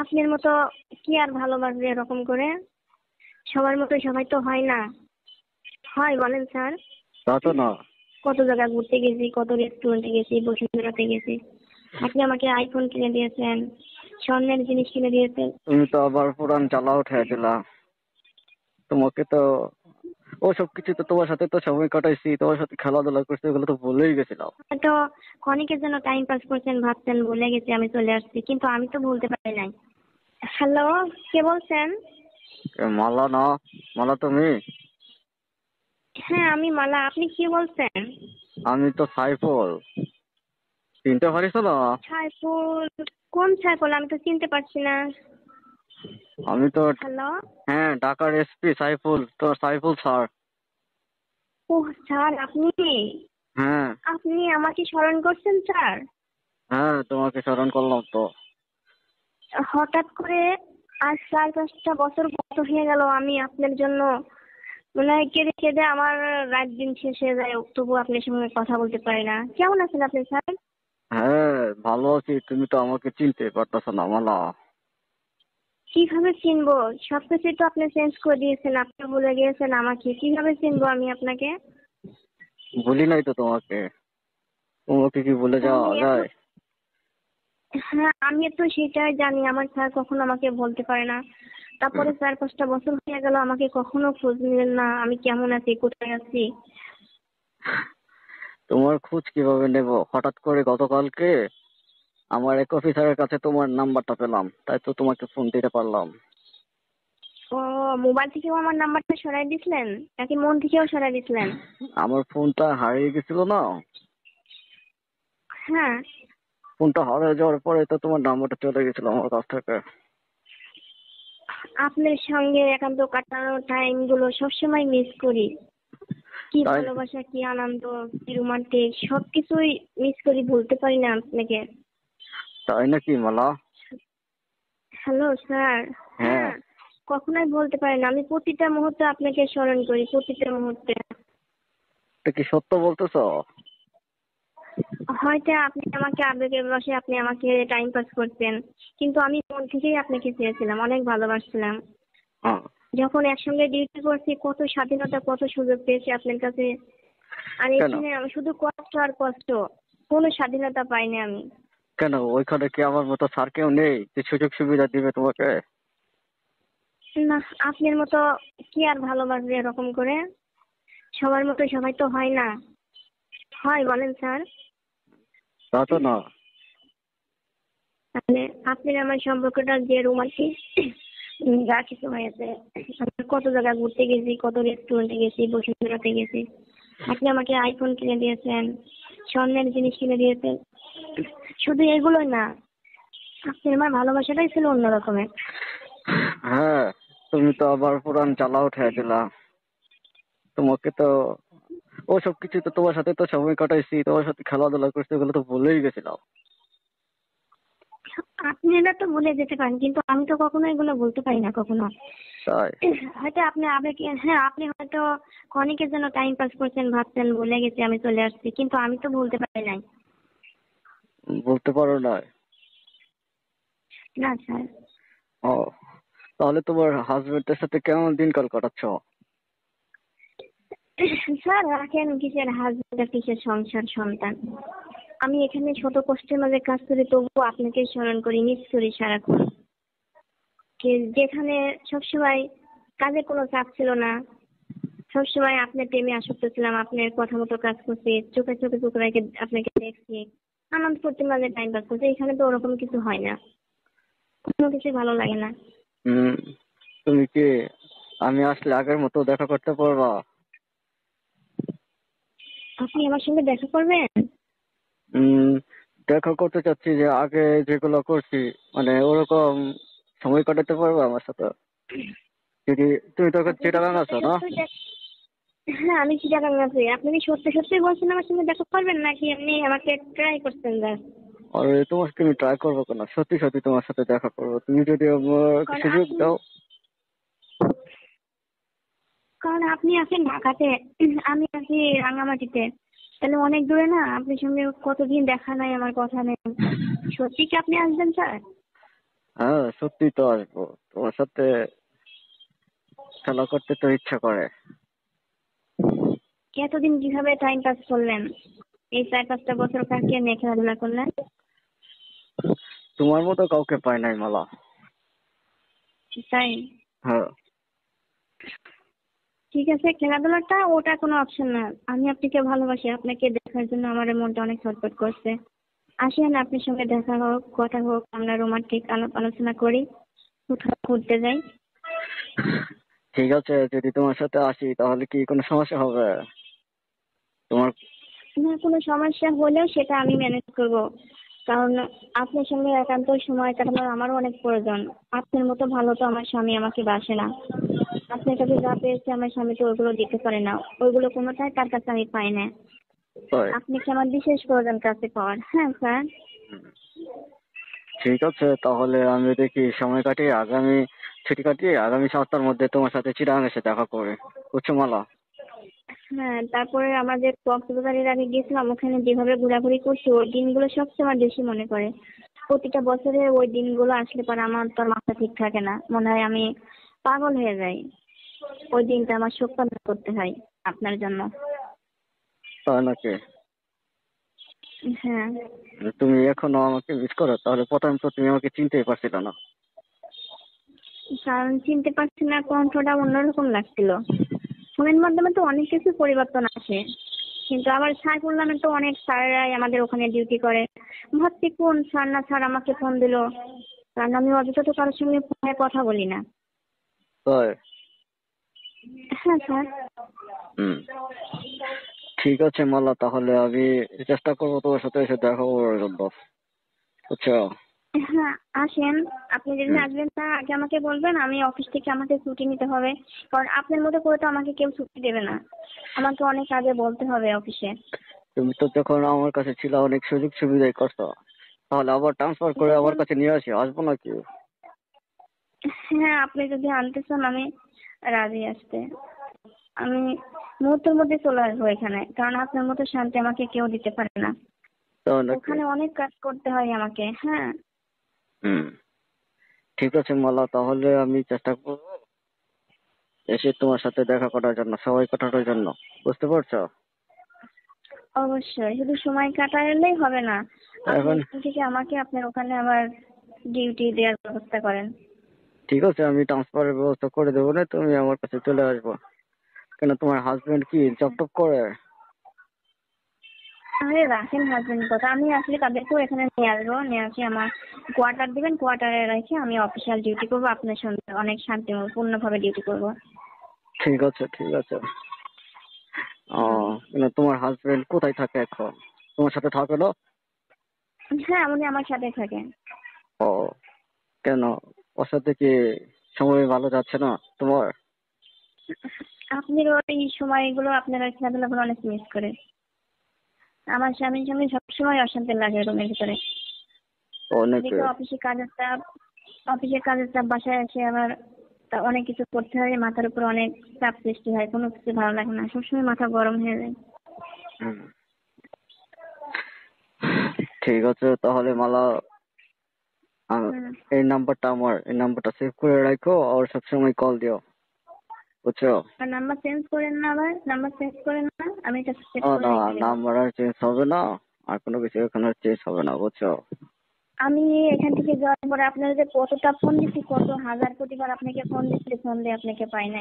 আপনার মতো কি আর ভালোবাসবে এরকম করে? সবার মতো সবাই তো হয় না। হয় বলেন স্যার? তা তো না। কত জায়গায় ঘুরতে গেছি, কত রেস্টুরেন্টে গেছি, বসুন্ধরাতে গেছি। আপনি আমাকে আইফোন কিনে দিয়েছেন, স্বর্ণের জিনিস কিনে দিয়েছেন। তুমি তো আবার পুরান চালা উঠে দিলা। তোমাকে তো ওসব কিছু তো তোমার সাথে তো সময় কাটাইছি, তোমার সাথে খেলাধুলা করছি, ওগুলো তো ভুলেই গেছিলাম। হয়তো ক্ষণিকের জন্য টাইম পাস করছেন, ভাবছেন ভুলে গেছি আমি চলে আসছি, কিন্তু আমি তো ভুলতে পারি নাই। হ্যালো, কে বলছেন? মালা না? মালা তুমি? হ্যাঁ আমি মালা, আপনি কি বলছেন? আমি তো সাইফুল। চিনতে পারিস না? সাইফুল? কোন সাইফুল? আমি তো চিনতে পারছি না। আমি তো, হ্যালো। হ্যাঁ, ঢাকার এসপি সাইফুল, তো সাইফুল স্যার। ও স্যার, আপনি হ্যাঁ। আপনি আমাকে স্মরণ করছেন স্যার? হ্যাঁ, তোমাকে স্মরণ করলাম তো। হঠাৎ করে আজ 4-5টা বছর গত হয়ে গেল, আমি আপনার জন্য মনে হয় কেঁদে কেঁদে আমার রাত দিন শেষ হয়ে যায়, তবু আপনার সঙ্গে কথা বলতে পারি না। কেমন আছেন আপনি স্যার? হ্যাঁ, ভালো আছি। তুমি তো আমাকে চিনতে পারতেছো না মালা। কিভাবে চিনবো? সবকিছুই তো আপনি চেঞ্জ করে দিয়েছেন, আপনি ভুলে গিয়েছেন আমাকে, কিভাবে চিনবো আমি আপনাকে? ভুলি নাই তো তোমাকে। তোমাকে কি ভুলে যাওয়া আমি এত যায়? হ্যাঁ, আমি তো সেটাই জানি, আমার স্যার কখনো আমাকে বলতে পারে না। তারপরে 4-5টা বছর হয়ে গেল, আমাকে কখনো খোঁজ নিলেন না, আমি কেমন আছি, কোথায় আছি। তোমার খোঁজ কিভাবে নেব? হঠাৎ করে গতকালকে আমার এক অফিসারের কাছে তোমার নাম্বারটা পেলাম, তাই তো তোমাকে ফোন দিতে পারলাম। ও, মোবাইল থেকেও আমার নাম্বারটা সরাই দিছিলেন নাকি মন থেকেও সরাই দিছিলেন? আমার ফোনটা হারিয়ে গেছিল না? হ্যাঁ। ফোনটা হারিয়ে যাওয়ার পরে তো তোমার নাম্বারটা চলে গেছিল আমার কাছ থেকে। আপনার সঙ্গে একান্ত কাটানো টাইম গুলো সবসময় মিস করি। কি তাই? ভালোবাসা, কি আনন্দ, কি রোমান্টিক, সবকিছুই মিস করি, ভুলতে পারি না আপনাকে। তাই নাকি মালা? Hello sir. হ্যাঁ। হ্যাঁ, কখনোই বলতে পারি না, আমি প্রতিটা মুহূর্তে আপনাকে স্মরণ করি, প্রতিটা মুহূর্তে। এটা কি সত্য বলতেছো? হয়তো আপনি আমাকে আবেগের বশে আপনি আমাকে টাইম পাস করতেন, কিন্তু আমি মন থেকেই আপনাকে চেয়েছিলাম, অনেক ভালোবাসছিলাম। হ্যাঁ। যখন একসঙ্গে ডিউটি করছি, কত স্বাধীনতা, কত সুযোগ পেয়েছি আপনার কাছে। আর কেন? এখানে আমি শুধু কষ্ট আর কষ্ট, কোনো স্বাধীনতা পাইনি আমি। কেন ওইখানে কি আমার মতো স্যার কেউ নেই যে সুযোগ সুবিধা দিবে তোমাকে? না, আপনার মতো কি আর ভালোবাসবে এরকম করে? সবার মতো সবাই তো হয় না। হয় বলেন স্যার? তা তো না। আপনি আপনার আমার সম্পর্কটা যে রোমান্টিক, যা কিছু হয়েছে, আমি কত জায়গায় ঘুরতে গেছি, কত রেস্টুরেন্টে গেছি, বসুন্ধরাতে গেছি। আপনি আমাকে আইফোন কিনে দিয়েছেন, স্বর্ণের জিনিস কিনে দিয়েছেন। শুধু এগুলোই না, আপনি আমার ভালোবাসাটাই ছিল অন্য রকমের। হ্যাঁ, তুমি তো আবার পুরান চালা উঠে দিলা। তোমাকে তো ওসব কিছু তো তোমার সাথে তো সময় কাটাইছি, তোমার সাথে খেলাধুলা করছি, ওগুলো তো ভুলেই গেছিলাম। আপনারা তো ভুলে যেতে পারেন, কিন্তু আমি তো কখনো এগুলো বলতে পারি না কখনো। তাই? হয়তো আপনি আবেগে, হ্যাঁ আপনি হয়তো ক্ষণিকের জন্য টাইম পাস করছেন, ভাবছেন ভুলে গেছি আমি চলে আসছি, কিন্তু আমি তো ভুলতে পারি নাই। বলতে পারো না? না স্যার। ও, তাহলে তোমার হাজবেন্ডের সাথে কেমন দিনকাল কাটাচ্ছ? স্যার রাখেন, কিসের হাজবেন্ড, কিসের সংসার, সন্তান। আমি এখানে ছোট কষ্টের মাঝে কাজ করি, তবুও আপনাকে স্মরণ করি, মিস করি সারাক্ষণ। যেখানে সবসময় কাজে কোনো চাপ ছিল না, সবসময় আপনার প্রেমে আসক্ত ছিলাম, আপনার কথা মতো কাজ করছি, চোখে চোখে চোখ রেখে আপনাকে দেখছি, আনন্দ করতে মাঝে টাইম পাস করছি। এখানে তো ওরকম কিছু হয় না, কোনো কিছু ভালো লাগে না। হম। তুমি কি আমি আসলে আগের মতো দেখা করতে পারবা? আপনি আমার সঙ্গে দেখা করবেন? উম দেখা করতে চাচ্ছি, যে আগে যেগুলো করছি, মানে ওরকম সময় কাটাতে পারবা আমার সাথে? যদি তুমি তো এখন আপনি কি চিটাগাং সত্যি আছো না? সত্যি হ্যাঁ আমি চিটাগাং আছি। আপনি কি সত্যি সত্যি বলছেন আমার সঙ্গে দেখা করবেন, নাকি আপনি আমাকে ট্রাই করছেন জাস্ট? আর তোমাকে আমি ট্রাই করবো কেন, সত্যি সত্যি তোমার সাথে দেখা করবো, তুমি যদি আমাকে কারণ সুযোগ আপনি দাও। কারণ আপনি আছেন ঢাকাতে, আমি আছি রাঙামাটিতে, তাহলে অনেক দূরে না। আপনার সঙ্গে কতদিন দেখা নাই, আমার কথা নেই। সত্যি কি আপনি আসবেন স্যার? হ্যাঁ, সত্যি তো আসবো, তোমার সাথে খেলা করতে তো ইচ্ছা করে। এতদিন কিভাবে টাইম পাস করলেন? এই 4-5টা বছর কাকে নিয়ে খেলাধুলা করলেন? তোমার মতো কাউকে পাই নাই মালা। তাই? হ্যাঁ। ঠিক আছে, খেলাধুলাটা ওটা কোনো অপশন না। আমি আপনাকে ভালোবাসি, আপনাকে দেখার জন্য আমার মনটা অনেক ছটফট করছে। আসেন, আপনার সঙ্গে দেখা হোক, কথা হোক, আমরা রোমান্টিক আলোচনা করি, কোথাও ঘুরতে যাই। ঠিক আছে, যদি তোমার সাথে আসি তাহলে কি কোনো সমস্যা হবে? তোমার না, কোনো সমস্যা হলেও সেটা আমি ম্যানেজ করব, কারণ আপনার সঙ্গে একান্ত সময় কাটানোর আমারও অনেক প্রয়োজন। আপনার মতো ভালো তো আমার স্বামী আমাকে বাসে না। আপনার কাছে যা পেয়েছে আমার স্বামী তো ওইগুলো দিতে পারে না, ওইগুলো কোনোটাই তার কাছে আমি পাই না। তাই? আপনি কি আমার বিশেষ প্রয়োজন কাছে পাওয়ার? হ্যাঁ স্যার। ঠিক আছে, তাহলে আমি দেখি সময় কাটিয়ে ছুটি কাটিয়ে আগামী সপ্তাহের মধ্যে তোমার সাথে চিরাং এসে দেখা করে, বুঝছো মালা? হ্যাঁ, তারপরে আমাদের কক্সবাজারের আগে গেছিলাম, ওখানে যেভাবে ঘোরাঘুরি করছি ওই দিনগুলো সবচেয়ে আমার বেশি মনে পড়ে। প্রতিটা বছরে ওই দিনগুলো আসলে পরে আমার তো আর মাথা ঠিক থাকে না, মনে হয় আমি পাগল হয়ে যাই। ওই দিনটা আমার শোক পালন করতে হয় আপনার জন্য। তাই নাকি? হ্যাঁ, তুমি এখনো আমাকে মিস করো? তাহলে প্রথম তো তুমি আমাকে চিনতেই পারছিলে না। কারণ চিনতে পারছি না, কণ্ঠটা অন্যরকম লাগছিল। ফোনের মাধ্যমে তো অনেক কিছু পরিবর্তন আসে, কিন্তু আবার সাইফুল নামে তো অনেক স্যাররাই আমাদের ওখানে ডিউটি করে। ভাবছি কোন স্যার না স্যার আমাকে ফোন দিলো, কারণ আমি অযথা তো কারোর সঙ্গে ফোনে কথা বলি না। তাই? হ্যাঁ স্যার। হুম। ঠিক আছে মালা, তাহলে আমি চেষ্টা করবো তোমার সাথে এসে দেখা করার জন্য, বুঝছো? হ্যাঁ, আসেন। আপনি যেদিন হুম। আসবেন তার আগে আমাকে বলবেন, আমি অফিস থেকে আমাকে ছুটি নিতে হবে, কারণ আপনার মতো করে তো আমাকে কেউ ছুটি দেবে না। আমাকে অনেক আগে বলতে হবে অফিসে। তুমি তো যখন আমার কাছে ছিল অনেক সুযোগ সুবিধাই করছো, তাহলে আবার ট্রান্সফার করে আমার যখন কাছে নিয়ে আসবো নাকি? হ্যাঁ, আপনি যদি আনতে চান আমি রাজি আসতে। আমি মুহূর্তের মধ্যে চলে আসবো এখানে, কারণ আপনার মতো শান্তি আমাকে কেউ দিতে পারে না। তাই নাকি? ওখানে অনেক কাজ করতে হয় আমাকে। হ্যাঁ। হুম। ঠিক আছে মালা, তাহলে আমি চেষ্টা করবো এসে তোমার সাথে দেখা করার জন্য, সময় কাটানোর জন্য, বুঝতে পারছো? অবশ্যই, শুধু সময় কাটালেই হবে না, আপনি এখন এখান থেকে আমাকে আপনার ওখানে আবার ডিউটি দেওয়ার ব্যবস্থা করেন। ঠিক আছে, আমি ট্রান্সফারের ব্যবস্থা করে দেবো না, তুমি আমার কাছে চলে আসবো। কেন, তোমার হাজবেন্ড কি জব টপ করে? আরে রাখেন হাজবেন্ড কথা, আমি আসলে তাদেরকেও এখানে নিয়ে আসবো, নিয়ে আসি আমার কোয়ার্টার দিবেন, কোয়ার্টারে রেখে আমি অফিসিয়াল ডিউটি করবো, আপনার সঙ্গে অনেক শান্তিপূর্ণ ভাবে ডিউটি করবো। ঠিক আছে, ঠিক আছে। ও, হুম। কেন তোমার হাজবেন্ড কোথায় থাকে এখন? তোমার সাথে থাকে না? হ্যাঁ, উনি আমার সাথে থাকেন। ও, কেন, ওর সাথে কি সময় ভালো যাচ্ছে না তোমার? আপনার ওই সময়গুলো আপনারা খেলাধুলাগুলো অনেক মিস করে। আমার স্বামীর সঙ্গে সবসময় অশান্তি লাগে রুমের ভিতরে। অনেকে। এদিকে অফিসের কাজের চাপ, বাসায় এসে আবার অনেক কিছু করতে হয়, মাথার উপর অনেক চাপ সৃষ্টি হয়, কোনো কিছু ভালো লাগে না, সবসময় মাথা গরম হয়ে যায়। হুম। ঠিক আছে তাহলে মালা, হুম। এই নাম্বারটা সেভ করে রাখো আর সবসময় কল দিও, বুঝছো? আর নাম্বার চেঞ্জ করেন না, আবার নাম্বার চেঞ্জ করেন না, আমি এটা সেভ ও করে না, রেখে দেবো। নাম্বার আর চেঞ্জ হবে না, আর কোনো কিছু এখানে চেঞ্জ হবে না, বুঝছো? আমি এখান থেকে যাওয়ার পরে আপনার যে কতটা ফোন দিচ্ছি, কত হাজার কোটিবার আপনাকে ফোন দিচ্ছি, ফোন দিয়ে আপনাকে পাই নাই।